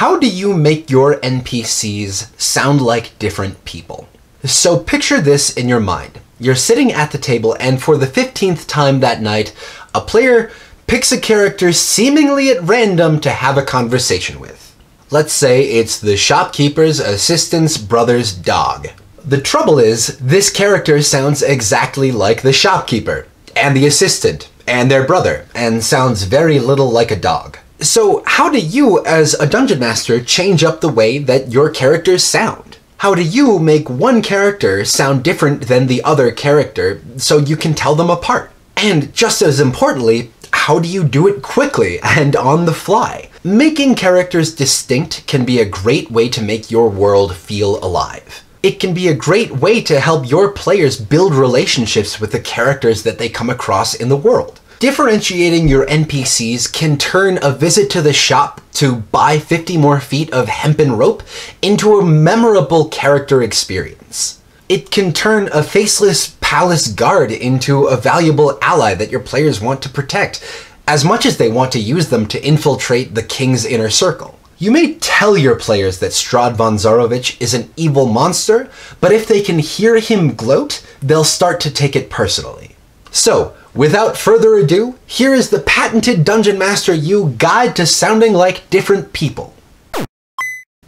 How do you make your NPCs sound like different people? So picture this in your mind. You're sitting at the table, and for the 15th time that night, a player picks a character seemingly at random to have a conversation with. Let's say it's the shopkeeper's assistant's brother's dog. The trouble is, this character sounds exactly like the shopkeeper, and the assistant, and their brother, and sounds very little like a dog. So how do you, as a dungeon master, change up the way that your characters sound? How do you make one character sound different than the other character so you can tell them apart? And just as importantly, how do you do it quickly and on the fly? Making characters distinct can be a great way to make your world feel alive. It can be a great way to help your players build relationships with the characters that they come across in the world. Differentiating your NPCs can turn a visit to the shop to buy 50 more feet of hempen rope into a memorable character experience. It can turn a faceless palace guard into a valuable ally that your players want to protect, as much as they want to use them to infiltrate the king's inner circle. You may tell your players that Strahd von Zarovich is an evil monster, but if they can hear him gloat, they'll start to take it personally. So, without further ado, here is the patented Dungeon Master U guide to sounding like different people.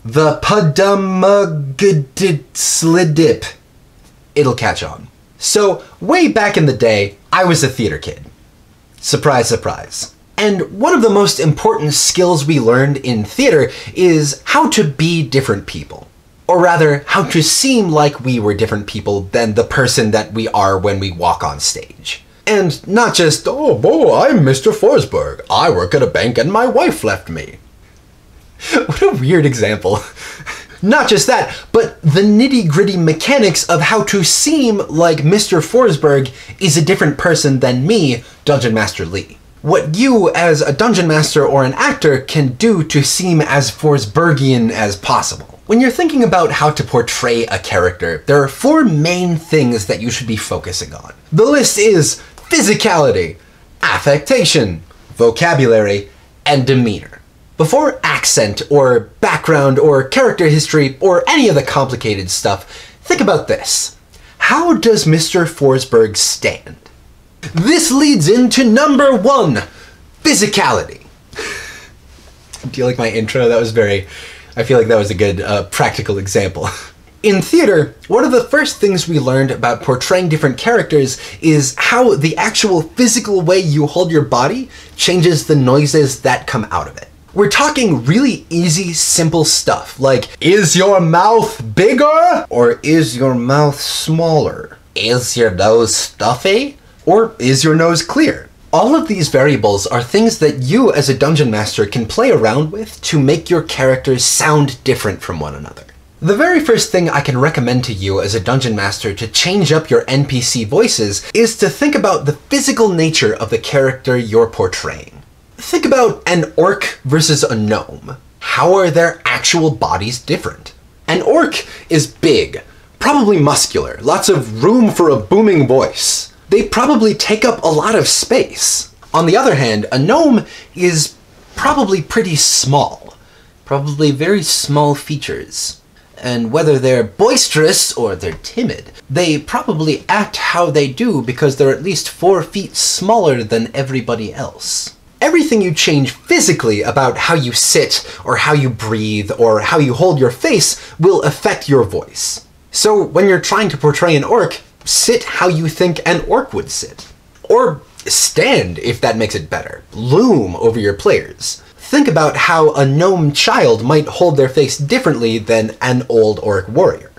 The Padumagdslidip. It'll catch on. So, way back in the day, I was a theater kid. Surprise, surprise. And one of the most important skills we learned in theater is how to be different people. Or rather, how to seem like we were different people than the person that we are when we walk on stage. And not just, oh, boy, I'm Mr. Forsberg. I work at a bank and my wife left me. What a weird example. Not just that, but the nitty-gritty mechanics of how to seem like Mr. Forsberg is a different person than me, Dungeon Master Lee. What you, as a dungeon master or an actor, can do to seem as Forsbergian as possible. When you're thinking about how to portray a character, there are 4 main things that you should be focusing on. The list is physicality, affectation, vocabulary, and demeanor. Before accent, or background, or character history, or any of the complicated stuff, think about this. How does Mr. Forsberg stand? This leads into number 1, physicality. Do you like my intro? That was I feel like that was a good practical example. In theater, one of the first things we learned about portraying different characters is how the actual physical way you hold your body changes the noises that come out of it. We're talking really easy, simple stuff like, is your mouth bigger? Or is your mouth smaller? Is your nose stuffy? Or is your nose clear? All of these variables are things that you as a dungeon master can play around with to make your characters sound different from one another. The very first thing I can recommend to you as a dungeon master to change up your NPC voices is to think about the physical nature of the character you're portraying. Think about an orc versus a gnome. How are their actual bodies different? An orc is big, probably muscular, lots of room for a booming voice. They probably take up a lot of space. On the other hand, a gnome is probably pretty small. Probably very small features. And whether they're boisterous or they're timid, they probably act how they do because they're at least 4 feet smaller than everybody else. Everything you change physically about how you sit, or how you breathe, or how you hold your face will affect your voice. So when you're trying to portray an orc, sit how you think an orc would sit. Or stand, if that makes it better. Loom over your players. Think about how a gnome child might hold their face differently than an old orc warrior.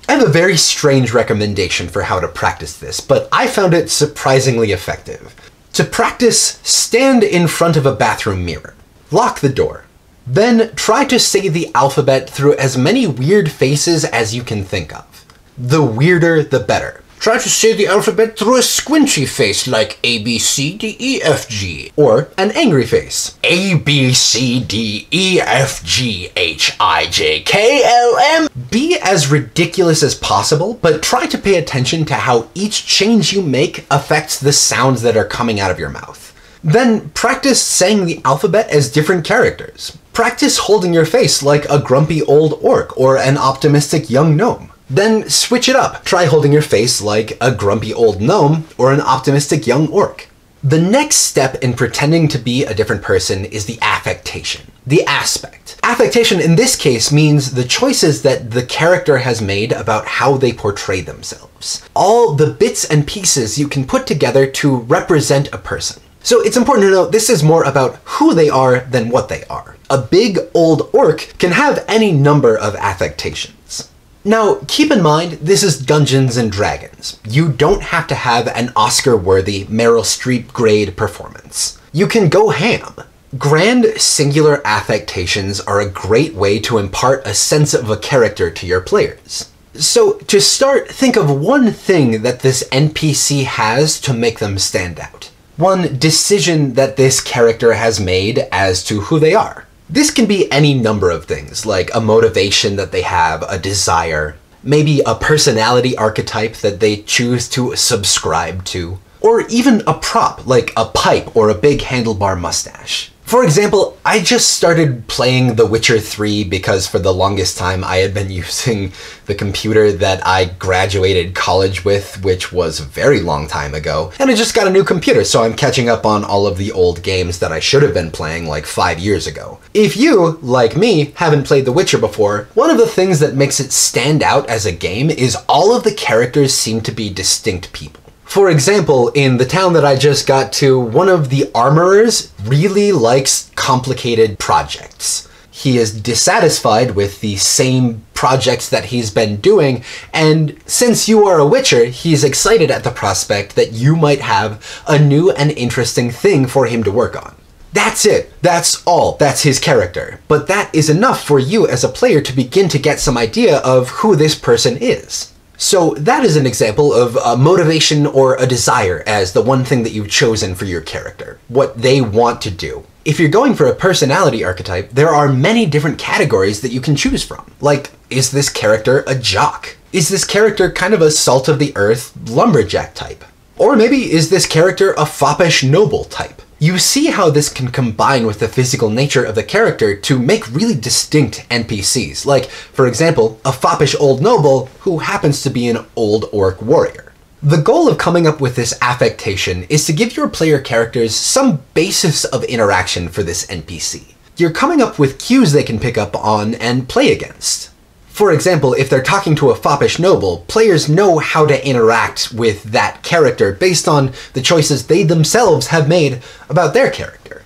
I have a very strange recommendation for how to practice this, but I found it surprisingly effective. To practice, stand in front of a bathroom mirror. Lock the door. Then try to say the alphabet through as many weird faces as you can think of. The weirder, the better. Try to say the alphabet through a squinchy face like A, B, C, D, E, F, G. Or an angry face. A, B, C, D, E, F, G, H, I, J, K, L, M. Be as ridiculous as possible, but try to pay attention to how each change you make affects the sounds that are coming out of your mouth. Then practice saying the alphabet as different characters. Practice holding your face like a grumpy old orc or an optimistic young gnome. Then switch it up. Try holding your face like a grumpy old gnome or an optimistic young orc. The next step in pretending to be a different person is the affectation, the aspect. Affectation in this case means the choices that the character has made about how they portray themselves. All the bits and pieces you can put together to represent a person. So it's important to note this is more about who they are than what they are. A big old orc can have any number of affectations. Now, keep in mind, this is Dungeons and Dragons. You don't have to have an Oscar-worthy Meryl Streep grade performance. You can go ham. Grand singular affectations are a great way to impart a sense of a character to your players. So, to start, think of one thing that this NPC has to make them stand out. One decision that this character has made as to who they are. This can be any number of things, like a motivation that they have, a desire, maybe a personality archetype that they choose to subscribe to, or even a prop like a pipe or a big handlebar mustache. For example, I just started playing The Witcher 3 because for the longest time I had been using the computer that I graduated college with, which was a very long time ago, and I just got a new computer, so I'm catching up on all of the old games that I should have been playing like 5 years ago. If you, like me, haven't played The Witcher before, one of the things that makes it stand out as a game is all of the characters seem to be distinct people. For example, in the town that I just got to, one of the armorers really likes complicated projects. He is dissatisfied with the same projects that he's been doing, and since you are a witcher, he's excited at the prospect that you might have a new and interesting thing for him to work on. That's it. That's all. That's his character. But that is enough for you as a player to begin to get some idea of who this person is. So that is an example of a motivation or a desire as the one thing that you've chosen for your character, what they want to do. If you're going for a personality archetype, there are many different categories that you can choose from. Like, is this character a jock? Is this character kind of a salt-of-the-earth lumberjack type? Or maybe is this character a foppish noble type? You see how this can combine with the physical nature of the character to make really distinct NPCs, like, for example, a foppish old noble who happens to be an old orc warrior. The goal of coming up with this affectation is to give your player characters some basis of interaction for this NPC. You're coming up with cues they can pick up on and play against. For example, if they're talking to a foppish noble, players know how to interact with that character based on the choices they themselves have made about their character.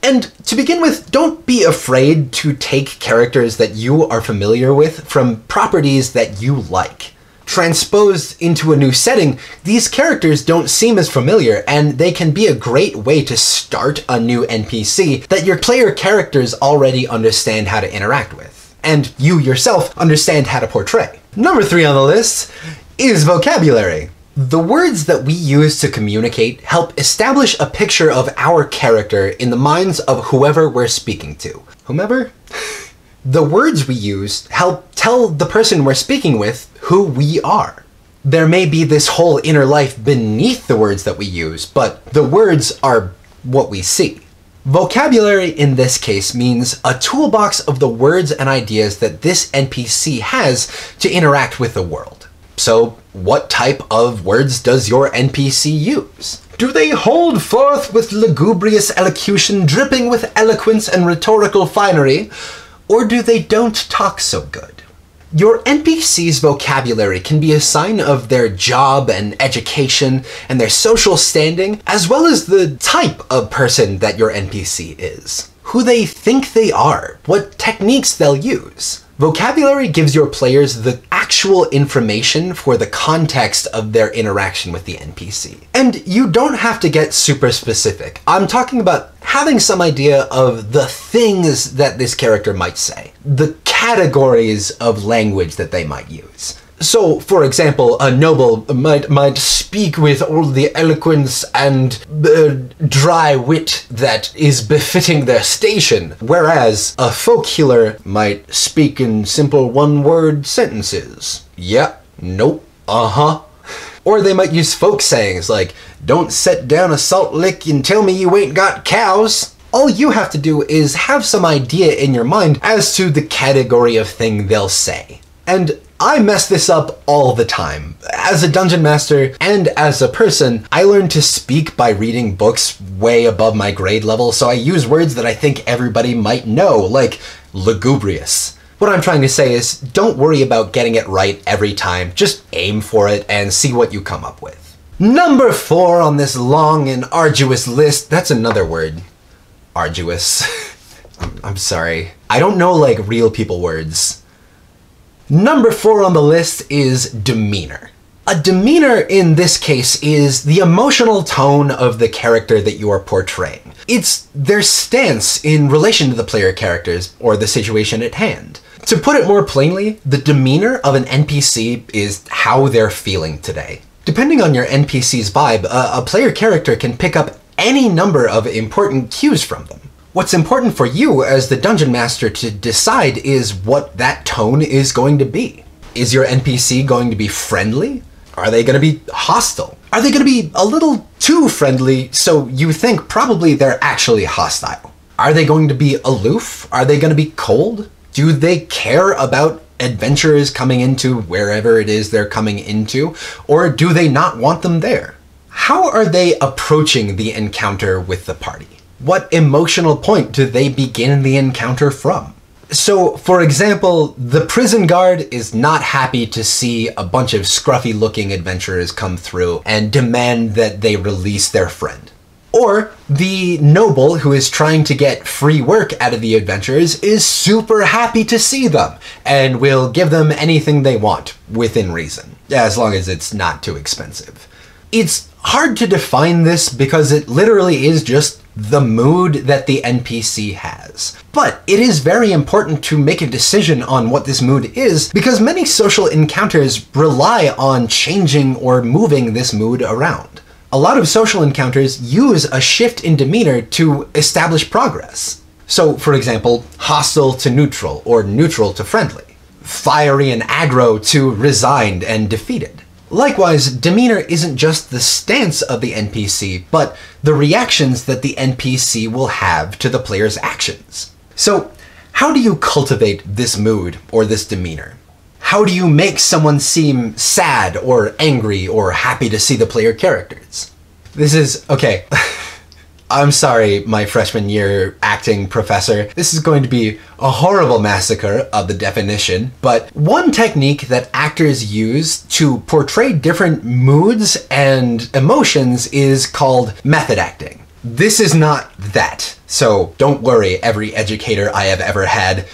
And to begin with, don't be afraid to take characters that you are familiar with from properties that you like. Transposed into a new setting, these characters don't seem as familiar, and they can be a great way to start a new NPC that your player characters already understand how to interact with, and you yourself understand how to portray. Number 3 on the list is vocabulary. The words that we use to communicate help establish a picture of our character in the minds of whoever we're speaking to. Whomever? The words we use help tell the person we're speaking with who we are. There may be this whole inner life beneath the words that we use, but the words are what we see. Vocabulary in this case means a toolbox of the words and ideas that this NPC has to interact with the world. So, what type of words does your NPC use? Do they hold forth with lugubrious elocution dripping with eloquence and rhetorical finery, or do they don't talk so good? Your NPC's vocabulary can be a sign of their job and education and their social standing, as well as the type of person that your NPC is. Who they think they are, what techniques they'll use. Vocabulary gives your players the actual information for the context of their interaction with the NPC. And you don't have to get super specific. I'm talking about having some idea of the things that this character might say, the categories of language that they might use. So, for example, a noble might speak with all the eloquence and dry wit that is befitting their station, whereas a folk healer might speak in simple one-word sentences. Yeah, nope, uh-huh. Or they might use folk sayings like, "Don't set down a salt lick and tell me you ain't got cows." All you have to do is have some idea in your mind as to the category of thing they'll say. And I mess this up all the time. As a dungeon master and as a person, I learned to speak by reading books way above my grade level, so I use words that I think everybody might know, like lugubrious. What I'm trying to say is, don't worry about getting it right every time, just aim for it and see what you come up with. Number 4 on this long and arduous list, that's another word. Arduous. I'm sorry. I don't know like real people words. Number 4 on the list is demeanor. A demeanor in this case is the emotional tone of the character that you are portraying. It's their stance in relation to the player characters or the situation at hand. To put it more plainly, the demeanor of an NPC is how they're feeling today. Depending on your NPC's vibe, a player character can pick up any number of important cues from them. What's important for you as the dungeon master to decide is what that tone is going to be. Is your NPC going to be friendly? Are they going to be hostile? Are they going to be a little too friendly so you think probably they're actually hostile? Are they going to be aloof? Are they going to be cold? Do they care about adventurers coming into wherever it is they're coming into? Or do they not want them there? How are they approaching the encounter with the party? What emotional point do they begin the encounter from? So, for example, the prison guard is not happy to see a bunch of scruffy-looking adventurers come through and demand that they release their friend. Or the noble who is trying to get free work out of the adventurers is super happy to see them and will give them anything they want, within reason, as long as it's not too expensive. It's hard to define this because it literally is just the mood that the NPC has. But it is very important to make a decision on what this mood is because many social encounters rely on changing or moving this mood around. A lot of social encounters use a shift in demeanor to establish progress. So, for example, hostile to neutral or neutral to friendly. Fiery and aggro to resigned and defeated. Likewise, demeanor isn't just the stance of the NPC, but the reactions that the NPC will have to the player's actions. So, how do you cultivate this mood or this demeanor? How do you make someone seem sad or angry or happy to see the player characters? This is, okay, I'm sorry, my freshman year acting professor. This is going to be a horrible massacre of the definition, but one technique that actors use to portray different moods and emotions is called method acting. This is not that, so don't worry, every educator I have ever had.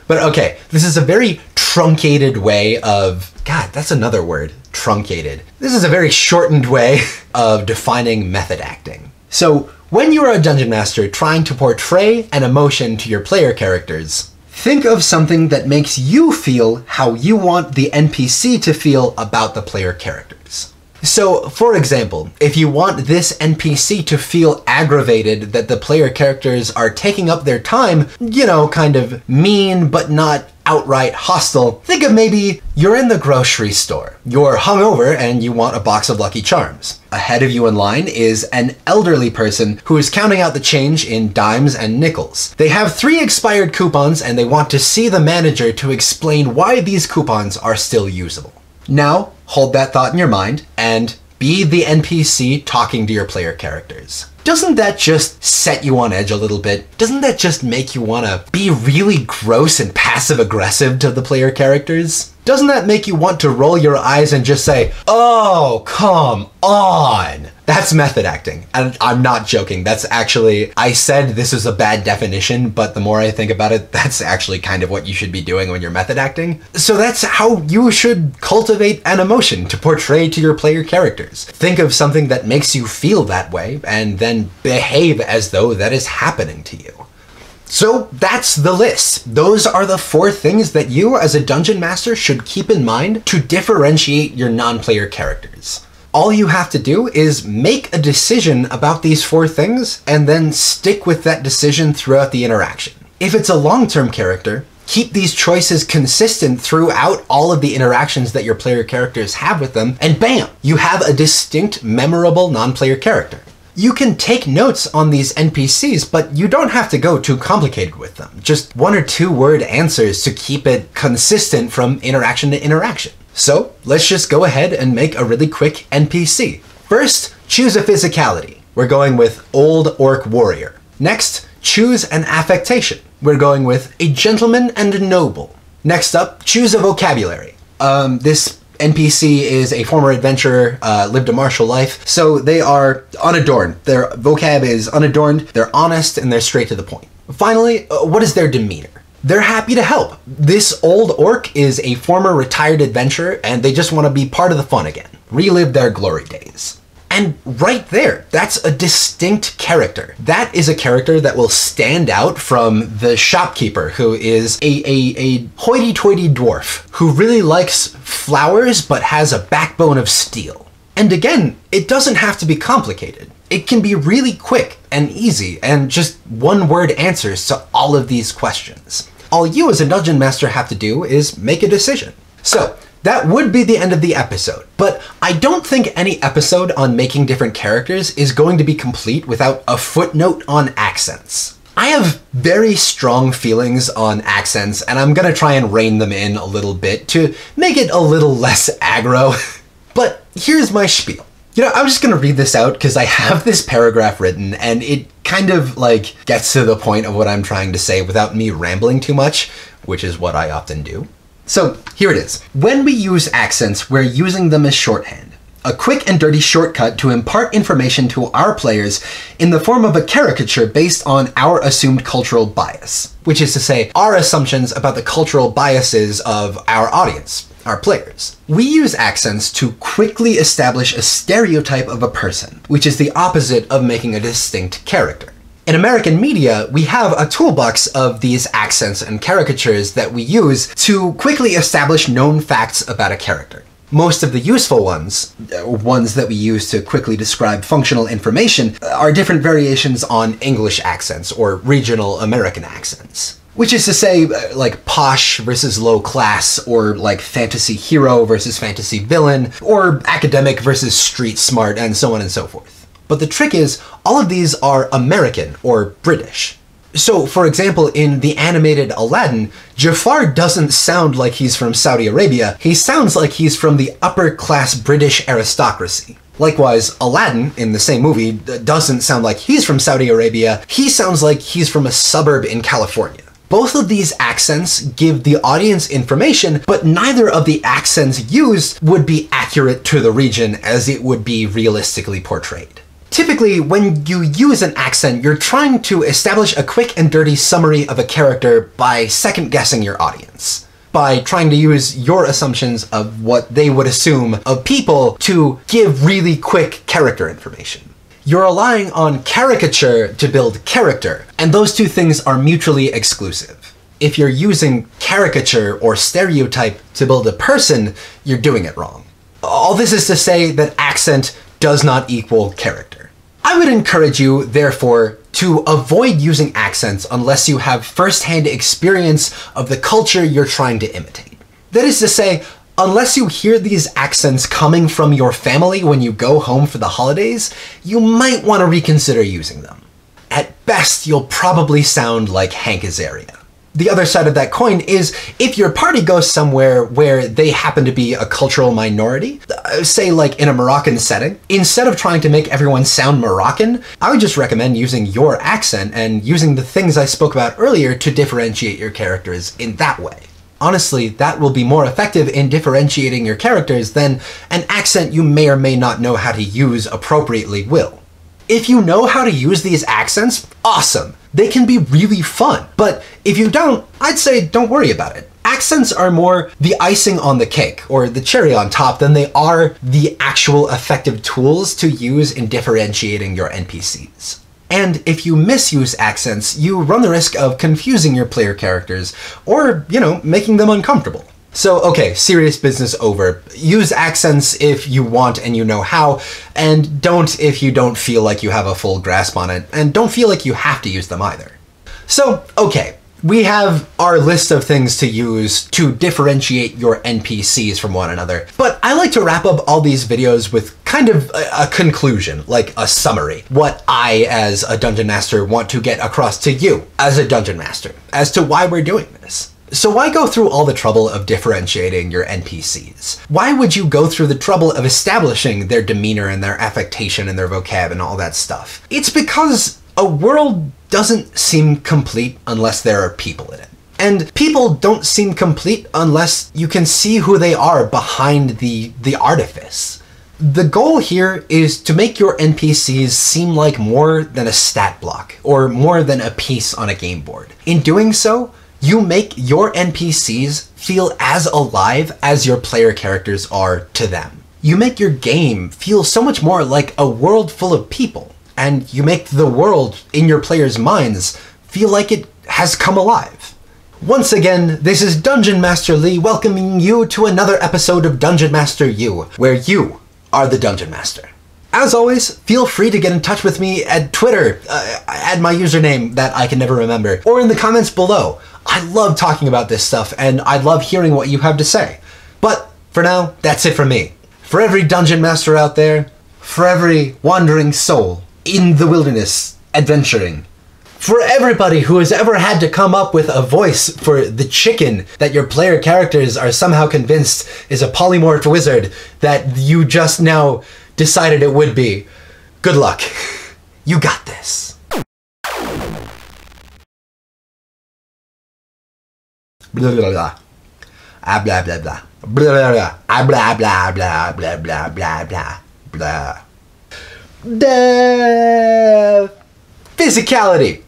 But okay, this is a very truncated way of, God, that's another word, truncated. This is a very shortened way of defining method acting. So when you are a dungeon master trying to portray an emotion to your player characters, think of something that makes you feel how you want the NPC to feel about the player characters. So, for example, if you want this NPC to feel aggravated that the player characters are taking up their time, you know, kind of mean but not outright hostile, think of maybe you're in the grocery store. You're hungover and you want a box of Lucky Charms. Ahead of you in line is an elderly person who is counting out the change in dimes and nickels. They have 3 expired coupons and they want to see the manager to explain why these coupons are still usable. Now, hold that thought in your mind and be the NPC talking to your player characters. Doesn't that just set you on edge a little bit? Doesn't that just make you want to be really gross and passive-aggressive to the player characters? Doesn't that make you want to roll your eyes and just say, "Oh, come on"? That's method acting. And I'm not joking. That's actually, I said this is a bad definition, but the more I think about it, that's actually kind of what you should be doing when you're method acting. So that's how you should cultivate an emotion to portray to your player characters. Think of something that makes you feel that way, and then behave as though that is happening to you. So that's the list. Those are the 4 things that you as a dungeon master should keep in mind to differentiate your non-player characters. All you have to do is make a decision about these 4 things and then stick with that decision throughout the interaction. If it's a long-term character, keep these choices consistent throughout all of the interactions that your player characters have with them, and bam, you have a distinct, memorable non-player character. You can take notes on these NPCs, but you don't have to go too complicated with them. Just 1 or 2 word answers to keep it consistent from interaction to interaction. So let's just go ahead and make a really quick NPC. First, choose a physicality. We're going with Old Orc Warrior. Next, choose an affectation. We're going with a gentleman and a noble. Next up, choose a vocabulary. This NPC is a former adventurer, lived a martial life, so they are unadorned. Their vocab is unadorned, they're honest, and they're straight to the point. Finally, what is their demeanor? They're happy to help. This old orc is a former retired adventurer, and they just want to be part of the fun again. Relive their glory days. And right there, that's a distinct character. That is a character that will stand out from the shopkeeper, who is a hoity-toity dwarf who really likes flowers but has a backbone of steel. And again, it doesn't have to be complicated. It can be really quick and easy and just 1-word answers to all of these questions. All you as a dungeon master have to do is make a decision. So, that would be the end of the episode, but I don't think any episode on making different characters is going to be complete without a footnote on accents. I have very strong feelings on accents, and I'm gonna try and rein them in a little bit to make it a little less aggro. But here's my spiel. You know, I'm just gonna read this out because I have this paragraph written and it kind of like gets to the point of what I'm trying to say without me rambling too much, which is what I often do. So here it is. When we use accents, we're using them as shorthand. A quick and dirty shortcut to impart information to our players in the form of a caricature based on our assumed cultural bias, which is to say, our assumptions about the cultural biases of our audience, our players. We use accents to quickly establish a stereotype of a person, which is the opposite of making a distinct character. In American media, we have a toolbox of these accents and caricatures that we use to quickly establish known facts about a character. Most of the useful ones that we use to quickly describe functional information, are different variations on English accents or regional American accents. Which is to say, like posh versus low class, or like fantasy hero versus fantasy villain, or academic versus street smart, and so on and so forth. But the trick is, all of these are American or British. So, for example, in the animated Aladdin, Jafar doesn't sound like he's from Saudi Arabia, he sounds like he's from the upper-class British aristocracy. Likewise, Aladdin, in the same movie, doesn't sound like he's from Saudi Arabia, he sounds like he's from a suburb in California. Both of these accents give the audience information, but neither of the accents used would be accurate to the region as it would be realistically portrayed. Typically, when you use an accent, you're trying to establish a quick and dirty summary of a character by second-guessing your audience. By trying to use your assumptions of what they would assume of people to give really quick character information. You're relying on caricature to build character, and those two things are mutually exclusive. If you're using caricature or stereotype to build a person, you're doing it wrong. All this is to say that accent does not equal character. I would encourage you, therefore, to avoid using accents unless you have first-hand experience of the culture you're trying to imitate. That is to say, unless you hear these accents coming from your family when you go home for the holidays, you might want to reconsider using them. At best, you'll probably sound like Hank Azaria. The other side of that coin is, if your party goes somewhere where they happen to be a cultural minority, say like in a Moroccan setting, instead of trying to make everyone sound Moroccan, I would just recommend using your accent and using the things I spoke about earlier to differentiate your characters in that way. Honestly, that will be more effective in differentiating your characters than an accent you may or may not know how to use appropriately will. If you know how to use these accents, awesome! They can be really fun, but if you don't, I'd say don't worry about it. Accents are more the icing on the cake, or the cherry on top, than they are the actual effective tools to use in differentiating your NPCs. And if you misuse accents, you run the risk of confusing your player characters, or, making them uncomfortable. So, okay, serious business over. Use accents if you want and you know how, and don't if you don't feel like you have a full grasp on it, and don't feel like you have to use them either. So, okay, we have our list of things to use to differentiate your NPCs from one another, but I like to wrap up all these videos with kind of a conclusion, like a summary. What I, as a dungeon master, want to get across to you, as a dungeon master, as to why we're doing this. So why go through all the trouble of differentiating your NPCs? Why would you go through the trouble of establishing their demeanor and their affectation and their vocab and all that stuff? It's because a world doesn't seem complete unless there are people in it. And people don't seem complete unless you can see who they are behind the artifice. The goal here is to make your NPCs seem like more than a stat block, or more than a piece on a game board. In doing so, you make your NPCs feel as alive as your player characters are to them. You make your game feel so much more like a world full of people, and you make the world in your players' minds feel like it has come alive. Once again, this is Dungeon Master Lee welcoming you to another episode of Dungeon Master U, where you are the Dungeon Master. As always, feel free to get in touch with me at Twitter, at my username that I can never remember, or in the comments below. I love talking about this stuff, and I love hearing what you have to say. But for now, that's it from me. For every dungeon master out there, for every wandering soul in the wilderness adventuring, for everybody who has ever had to come up with a voice for the chicken that your player characters are somehow convinced is a polymorphed wizard that you just now decided it would be, good luck. You got this. Blah blah blah. Ah blah blah blah. Blah blah blah. Ah blah blah blah blah blah blah blah blah. The Physicality.